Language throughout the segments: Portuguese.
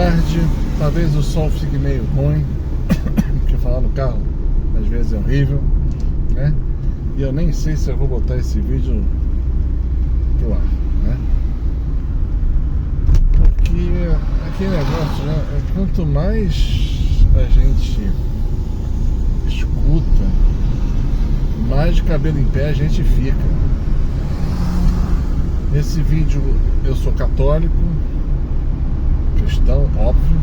tarde. Talvez o som fique meio ruim, porque falar no carro às vezes é horrível, né? E eu nem sei se eu vou botar esse vídeo pro ar, né? Porque aquele negócio, né? Quanto mais a gente escuta, mais de cabelo em pé a gente fica. Nesse vídeo eu sou católico, cristão, óbvio,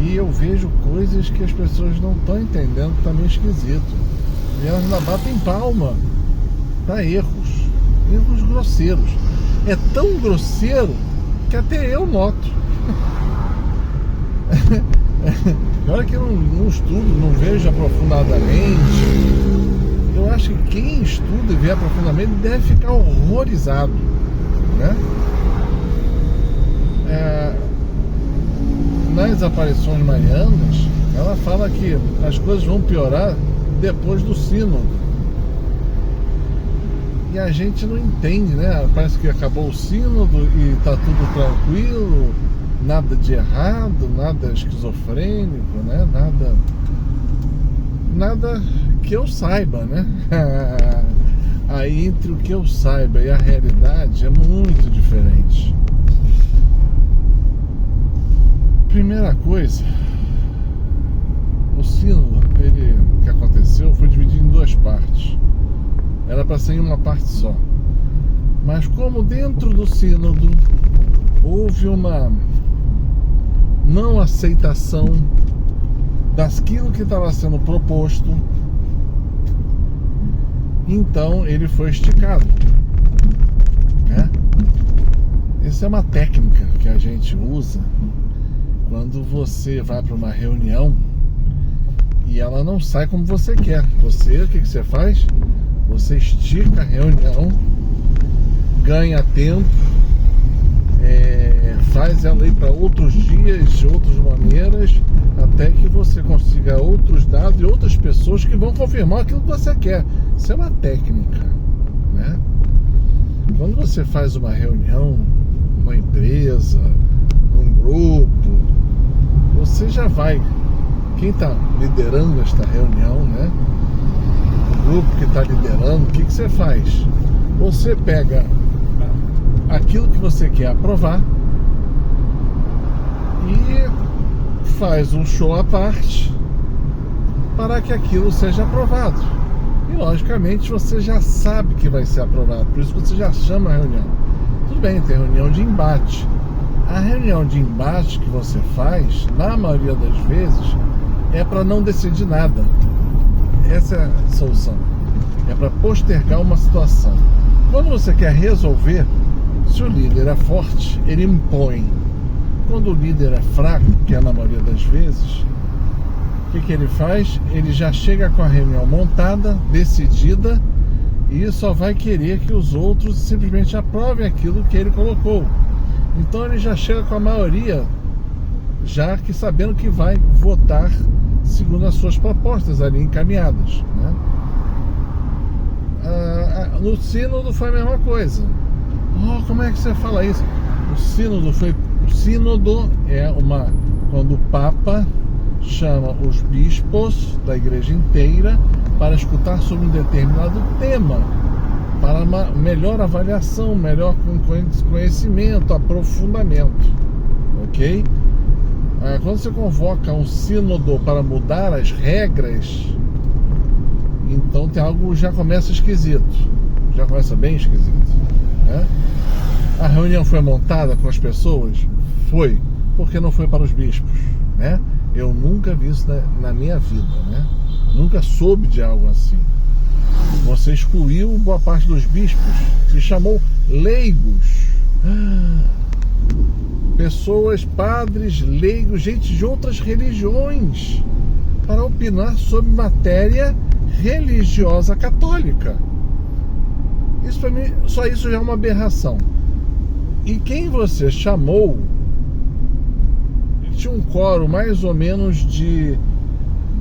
e eu vejo coisas que as pessoas não estão entendendo, que tá meio esquisito. E elas ainda batem palma para erros grosseiros. É tão grosseiro que até eu noto. Olha que eu não estudo, não vejo aprofundadamente. Eu acho que quem estuda e vê aprofundadamente deve ficar horrorizado, né? Nas aparições marianas, ela fala que as coisas vão piorar depois do sínodo. E a gente não entende, né? Parece que acabou o sínodo e tá tudo tranquilo, nada de errado, nada esquizofrênico, né? Nada que eu saiba, né? Aí entre o que eu saiba e a realidade é muito diferente. Primeira coisa, o sínodo, que aconteceu, foi dividido em duas partes. Era para ser em uma parte só. Mas como dentro do sínodo houve uma não aceitação daquilo que estava sendo proposto, então ele foi esticado, né? Essa é uma técnica que a gente usa quando você vai para uma reunião e ela não sai como você quer. O que você faz? Você estica a reunião, ganha tempo, faz ela ir para outros dias, de outras maneiras, até que você consiga outros dados e outras pessoas que vão confirmar aquilo que você quer. Isso é uma técnica, né? Quando você faz uma reunião, uma empresa, um grupo, você já vai, quem está liderando esta reunião, né? O grupo que está liderando, o que você faz? Você pega aquilo que você quer aprovar e faz um show à parte para que aquilo seja aprovado. E logicamente você já sabe que vai ser aprovado, por isso você já chama a reunião. Tudo bem, tem reunião de embate. A reunião de embate que você faz, na maioria das vezes, é para não decidir nada. Essa é a solução. É para postergar uma situação. Quando você quer resolver, se o líder é forte, ele impõe. Quando o líder é fraco, que é na maioria das vezes, o que ele faz? Ele já chega com a reunião montada, decidida, e só vai querer que os outros simplesmente aprovem aquilo que ele colocou. Então ele já chega com a maioria, já que sabendo que vai votar segundo as suas propostas ali encaminhadas, né? No sínodo foi a mesma coisa. Como é que você fala isso? O sínodo é quando o Papa chama os bispos da igreja inteira para escutar sobre um determinado tema, para uma melhor avaliação, melhor conhecimento, aprofundamento, ok? Quando você convoca um sínodo para mudar as regras, então tem algo já começa esquisito, já começa bem esquisito, né? A reunião foi montada com as pessoas? Foi, porque não foi para os bispos, né? Eu nunca vi isso na minha vida, né? Nunca soube de algo assim. Você excluiu boa parte dos bispos, se chamou leigos, pessoas, padres, leigos, gente de outras religiões, para opinar sobre matéria religiosa católica. Isso para mim, só isso já é uma aberração. E quem você chamou tinha um quórum mais ou menos de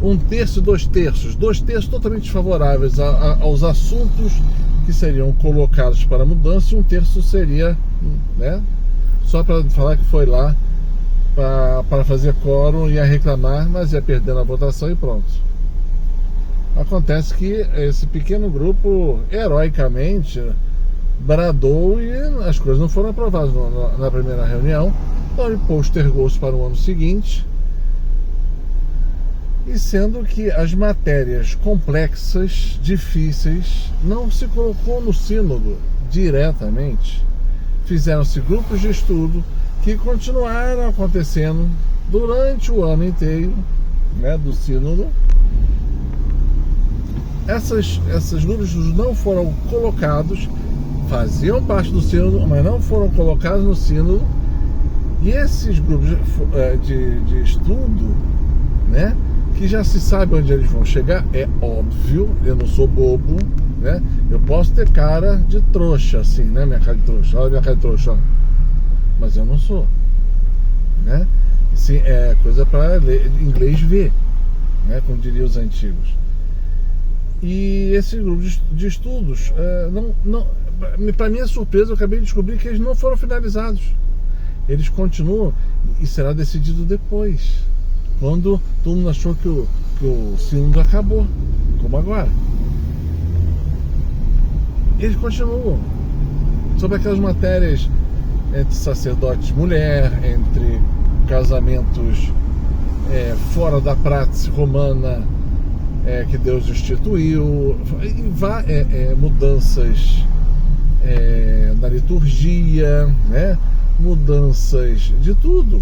1/3, 2/3, 2/3 totalmente favoráveis aos assuntos que seriam colocados para mudança, e 1/3 seria, né, só para falar que foi lá para fazer quórum, ia reclamar, mas ia perder na votação e pronto. Acontece que esse pequeno grupo, heroicamente, bradou e as coisas não foram aprovadas na primeira reunião, então ele postergou-se para o ano seguinte, e sendo que as matérias complexas, difíceis, não se colocou no sínodo diretamente, fizeram-se grupos de estudo que continuaram acontecendo durante o ano inteiro, né, do sínodo. Esses grupos não foram colocados, faziam parte do sínodo, mas não foram colocados no sínodo. E esses grupos de estudo, né, que já se sabe onde eles vão chegar, é óbvio, eu não sou bobo, né? Eu posso ter cara de trouxa, assim, né? Minha cara de trouxa, olha a minha cara de trouxa, ó. Mas eu não sou, né? Assim, é coisa para inglês ver, né? Como diriam os antigos. E esses grupos de estudos, para minha surpresa, eu acabei de descobrir que eles não foram finalizados. Eles continuam e será decidido depois, quando todo mundo achou que o sínodo acabou, como agora. Eles continuam sobre aquelas matérias entre sacerdotes e mulher, entre casamentos fora da prática romana que Deus instituiu, e mudanças na liturgia, né? Mudanças de tudo,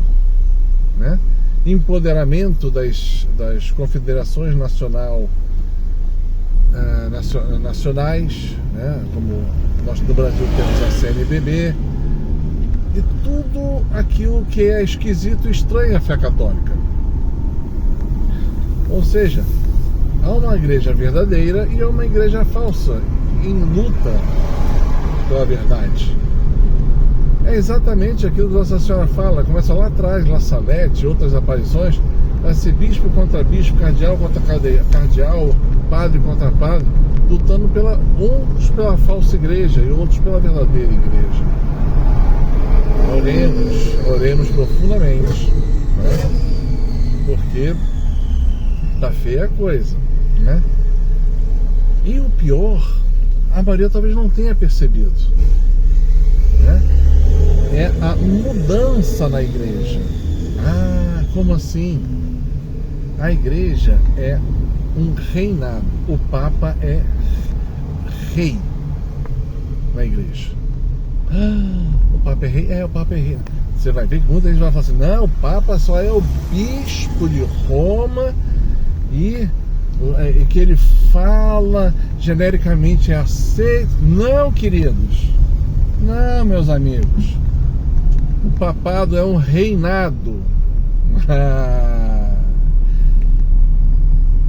né? Empoderamento das confederações nacionais, né? Como nós no Brasil temos a CNBB, e tudo aquilo que é esquisito e estranho à fé católica. Ou seja, há uma igreja verdadeira e há uma igreja falsa em luta pela verdade. É exatamente aquilo que Nossa Senhora fala, começa lá atrás, La Salete, outras aparições, vai ser bispo contra bispo, cardeal contra cardeal, padre contra padre, lutando uns pela falsa igreja e outros pela verdadeira igreja. Oremos profundamente, né? Porque tá feia a coisa, né? E o pior, a maioria talvez não tenha percebido, né? É a mudança na igreja. Ah, como assim? A igreja é um reinado. O Papa é rei na igreja. O Papa é rei? O Papa é rei. Você vai ver que muita gente vai falar assim: não, o Papa só é o bispo de Roma e que ele fala genericamente é aceito. Não, queridos. Não, meus amigos. O papado é um reinado.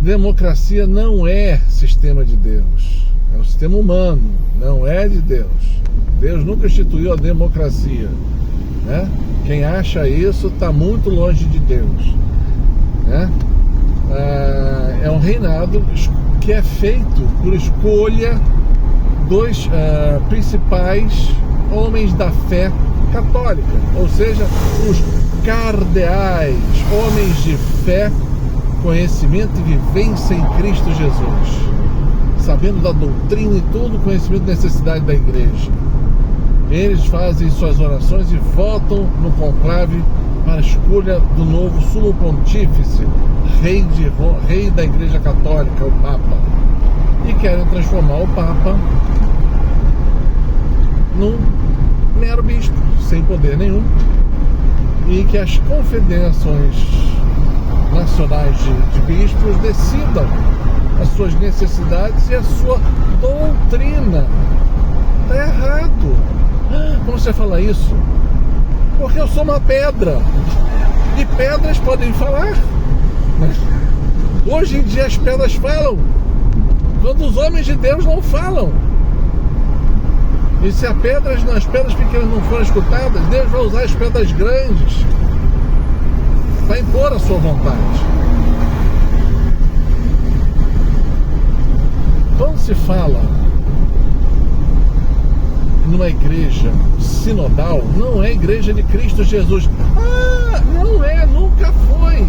Democracia não é sistema de Deus. É um sistema humano, não é de Deus. Deus nunca instituiu a democracia, né? Quem acha isso está muito longe de Deus, né? É um reinado que é feito por escolha dos principais homens da fé católica, ou seja, os cardeais, homens de fé, conhecimento e vivência em Cristo Jesus, sabendo da doutrina e todo o conhecimento e necessidade da igreja. Eles fazem suas orações e votam no conclave para a escolha do novo sumo pontífice, rei da Igreja Católica, o Papa, e querem transformar o Papa num mero bispo, sem poder nenhum, e que as confederações nacionais de bispos decidam as suas necessidades e a sua doutrina. Está errado. Como você fala isso? Porque eu sou uma pedra e pedras podem falar. Hoje em dia as pedras falam quando os homens de Deus não falam. E se as pedras pequenas não forem escutadas, Deus vai usar as pedras grandes para impor a sua vontade. Quando se fala numa igreja sinodal, não é igreja de Cristo Jesus. Não é, nunca foi.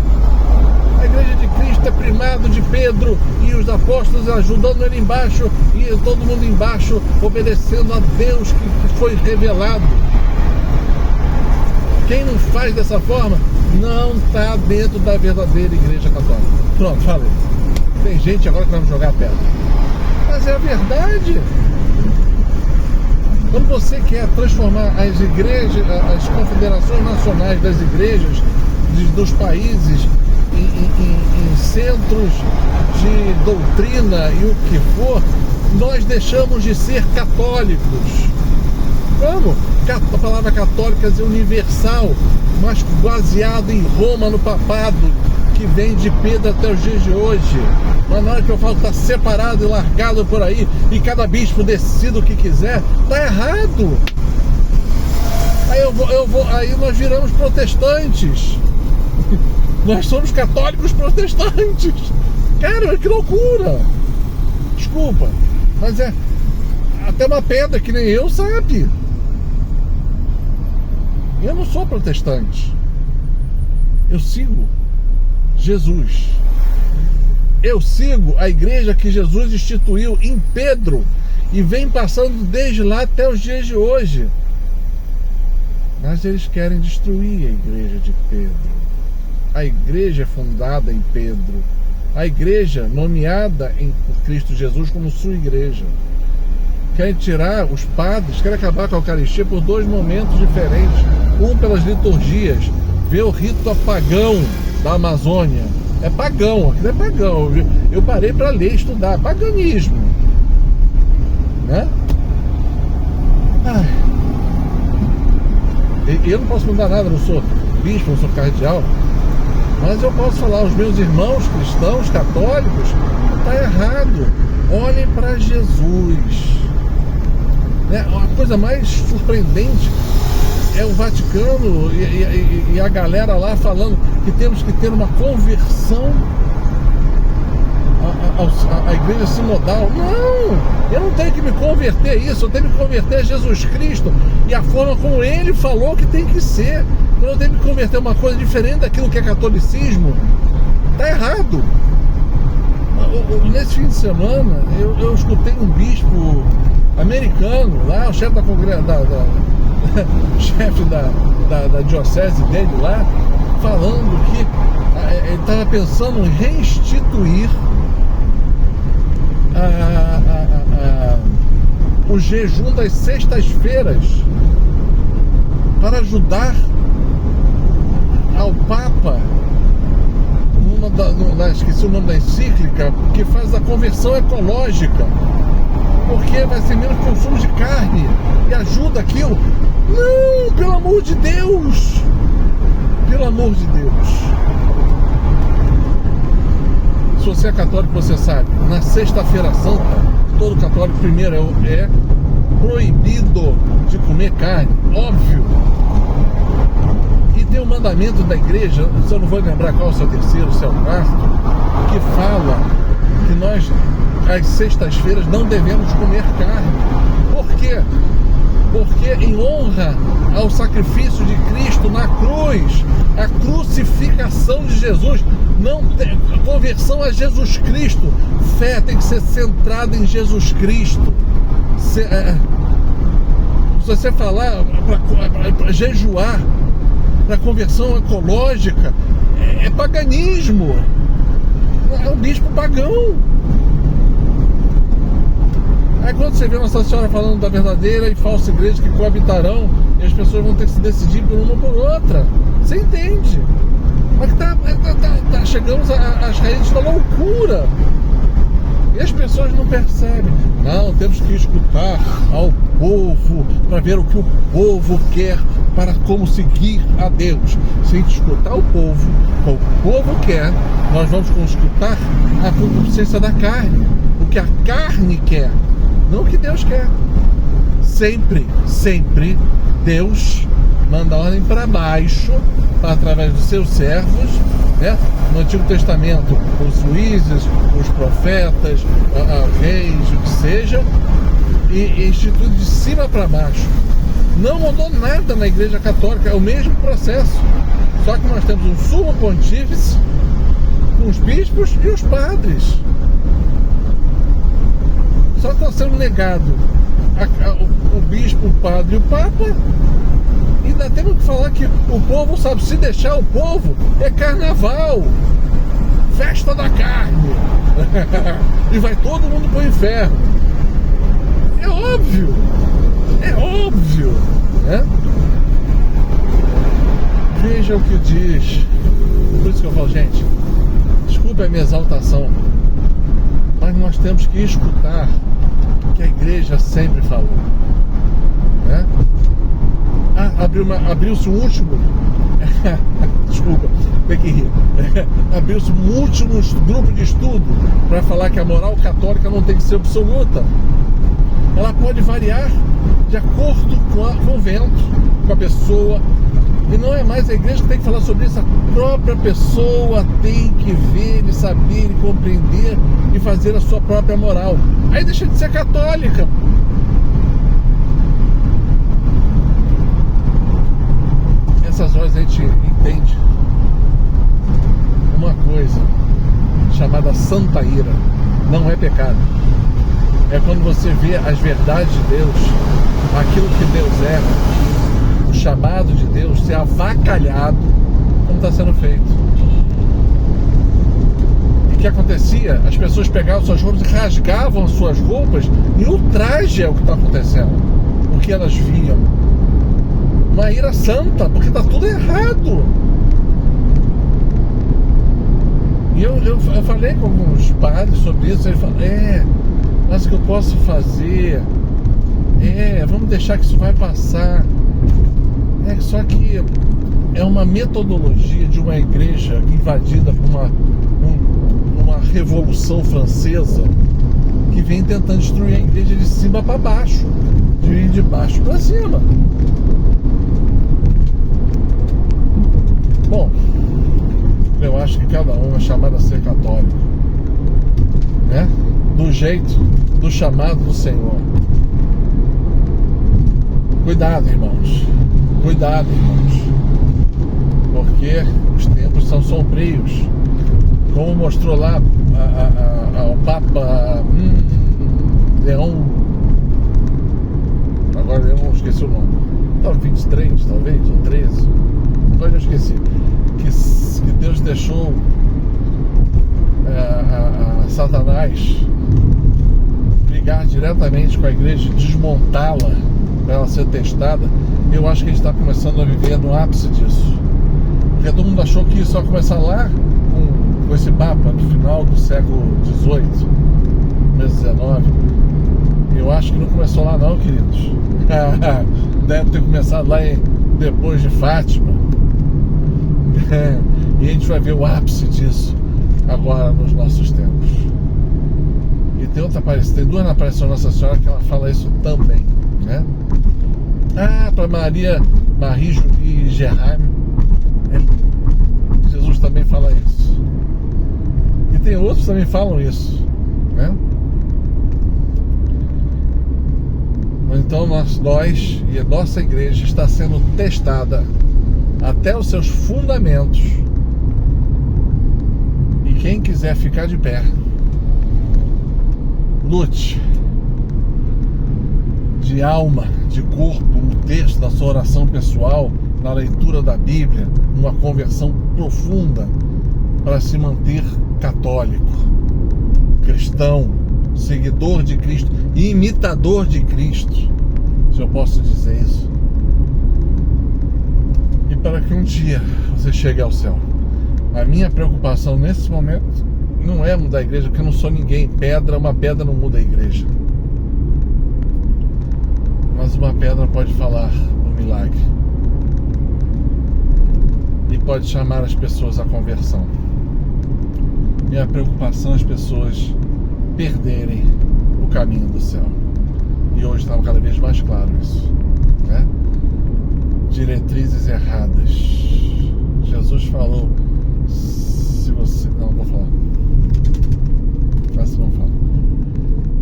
A igreja de Cristo é primado de Pedro e os apóstolos ajudando ele embaixo e todo mundo embaixo obedecendo a Deus que foi revelado. Quem não faz dessa forma não está dentro da verdadeira igreja católica. Pronto, falei. Tem gente agora que vai me jogar pedra. Mas é a verdade. Quando você quer transformar as igrejas, as confederações nacionais das igrejas dos países em centros de doutrina e o que for, nós deixamos de ser católicos. Como? A palavra católica é universal, mas baseado em Roma, no papado, que vem de Pedro até os dias de hoje. Mas na hora que eu falo que está separado e largado por aí, e cada bispo decide o que quiser, está errado. Aí nós viramos protestantes. Nós somos católicos protestantes. Cara, que loucura. Desculpa, mas é até uma pedra que nem eu sabe. Eu não sou protestante. Eu sigo Jesus. Eu sigo a igreja que Jesus instituiu em Pedro e vem passando desde lá até os dias de hoje. Mas eles querem destruir a igreja de Pedro. A igreja é fundada em Pedro. A igreja nomeada por Cristo Jesus como sua igreja. Querem tirar os padres, querem acabar com a Eucaristia por dois momentos diferentes. Um pelas liturgias, ver o rito pagão da Amazônia. É pagão, aquilo é pagão. Eu parei para ler, estudar. Paganismo. Né? Eu não posso mudar nada, não sou bispo, não sou cardeal. Mas eu posso falar aos meus irmãos cristãos, católicos, está errado. Olhem para Jesus. A coisa mais surpreendente é o Vaticano e a galera lá falando que temos que ter uma conversão à igreja sinodal. Não! Eu não tenho que me converter a isso, eu tenho que me converter a Jesus Cristo e a forma como Ele falou que tem que ser. Eu tenho que me converter a uma coisa diferente daquilo que é catolicismo. Está errado. Nesse fim de semana eu escutei um bispo americano lá, o chefe da chefe da diocese dele lá, falando que ele estava pensando em restituir o jejum das sextas-feiras para ajudar ao Papa, esqueci o nome da encíclica, que faz a conversão ecológica, porque vai ser menos consumo de carne e ajuda aquilo. Não, pelo amor de Deus! Pelo amor de Deus! Se você é católico, você sabe, na sexta-feira santa, todo católico primeiro é proibido de comer carne, óbvio. E tem um mandamento da igreja, eu não vou lembrar qual é o seu terceiro, se é o quarto, que fala que nós, às sextas-feiras, não devemos comer carne. Por quê? Porque em honra ao sacrifício de Cristo na cruz, a crucificação de Jesus, não tem, a conversão a Jesus Cristo, fé tem que ser centrada em Jesus Cristo. Se você falar para jejuar, para conversão ecológica, é paganismo, é um bispo pagão. Aí quando você vê Nossa Senhora falando da verdadeira e falsa igreja que coabitarão, e as pessoas vão ter que se decidir por uma ou por outra, você entende? Mas chegamos às raízes da loucura. E as pessoas não percebem. Não, temos que escutar ao povo para ver o que o povo quer, para como seguir a Deus. Se a gente escutar o povo quer, nós vamos escutar a concupiscência da carne, o que a carne quer, não o que Deus quer. Sempre Deus manda ordem para baixo, através dos seus servos, né? No Antigo Testamento, os juízes, os profetas, reis, o que seja, e instituído de cima para baixo. Não mudou nada na Igreja Católica, é o mesmo processo. Só que nós temos um sumo pontífice, com os bispos e os padres. Só que está sendo negado o bispo, o padre e o papa. E ainda temos que falar que o povo, sabe, se deixar o povo, é carnaval, festa da carne. E vai todo mundo para o inferno. É óbvio, né? Veja o que diz. Por isso que eu falo, gente, desculpe a minha exaltação, mas nós temos que escutar o que a igreja sempre falou, né? Abriu-se um último desculpa, tem que rir. Abriu-se um último grupo de estudo para falar que a moral católica não tem que ser absoluta. Ela pode variar de acordo com o vento, com a pessoa. E não é mais a igreja que tem que falar sobre isso. A própria pessoa tem que ver e saber e compreender e fazer a sua própria moral. Aí deixa de ser católica. Nessas horas a gente entende uma coisa chamada santa ira. Não é pecado. É quando você vê as verdades de Deus, aquilo que Deus é, o chamado de Deus ser avacalhado, como está sendo feito. E o que acontecia? As pessoas pegavam suas roupas e rasgavam as suas roupas, e o traje é o que está acontecendo, o que elas viam. Uma ira santa, porque está tudo errado. E eu falei com alguns padres sobre isso. Ele falou, mas o que eu posso fazer? Vamos deixar que isso vai passar. Só que é uma metodologia de uma igreja invadida por uma revolução francesa que vem tentando destruir a igreja de cima para baixo, de baixo para cima. Bom, eu acho que cada um é chamado a ser católico, né? Do jeito, do chamado do Senhor. Cuidado, irmãos. Cuidado, irmãos. Porque os tempos são sombrios. Como mostrou lá ao Papa Leão. Agora eu não esqueci o nome. Estava 23, talvez, ou 13. Agora eu esqueci. Que Deus deixou a Satanás brigar diretamente com a igreja, desmontá-la para ela ser testada. Eu acho que a gente está começando a viver no ápice disso, porque todo mundo achou que isso ia começar lá com esse Papa no final do século XVIII, XIX. Eu acho que não começou lá não, queridos. Deve ter começado lá depois de Fátima. E a gente vai ver o ápice disso agora nos nossos tempos. E tem duas aparições da Nossa Senhora que ela fala isso também, né? Para Marie Julie Gerheim, Jesus também fala isso. E tem outros que também falam isso, né? Então nós e a nossa igreja está sendo testada até os seus fundamentos. E quem quiser ficar de pé, lute de alma, de corpo, no texto, na sua oração pessoal, na leitura da Bíblia, numa conversão profunda, para se manter católico, cristão, seguidor de Cristo, imitador de Cristo, se eu posso dizer isso. E para que um dia você chegue ao céu. A minha preocupação nesse momento não é mudar a igreja, porque eu não sou ninguém. Uma pedra não muda a igreja. Mas uma pedra pode falar um milagre. E pode chamar as pessoas à conversão. Minha preocupação é as pessoas perderem o caminho do céu. E hoje está cada vez mais claro isso, né? Diretrizes erradas. Jesus falou, se você... Não vou falar. Faça não fala.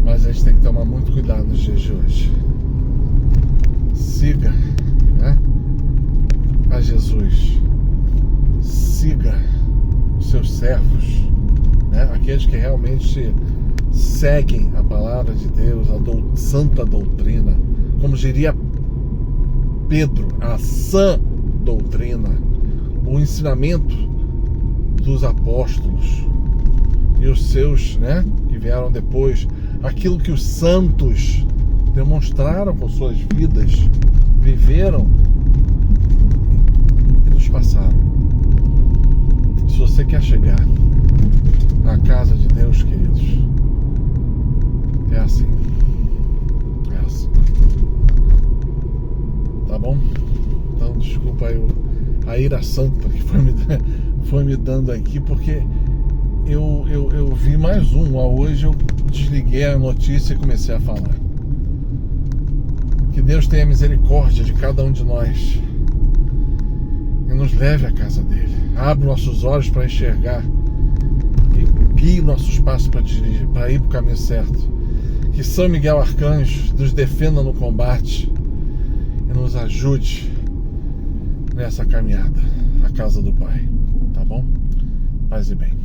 Mas a gente tem que tomar muito cuidado nos dias de hoje. Siga, né, a Jesus. Siga os seus servos, né, aqueles que realmente seguem a palavra de Deus, a santa doutrina, como diria Pedro, a sã doutrina, o ensinamento dos apóstolos e os seus, né, que vieram depois, aquilo que os santos demonstraram com suas vidas, viveram e nos passaram. Se você quer chegar na casa de Deus, queridos, é assim. É assim. Tá bom? Então, desculpa aí a ira santa que foi me dando aqui, porque eu vi mais hoje eu desliguei a notícia e comecei a falar. Que Deus tenha misericórdia de cada um de nós e nos leve à casa dele. Abra nossos olhos para enxergar e guie nossos passos para dirigir, para ir para o caminho certo. Que São Miguel Arcanjo nos defenda no combate e nos ajude nessa caminhada à casa do Pai. Tá bom? Paz e bem.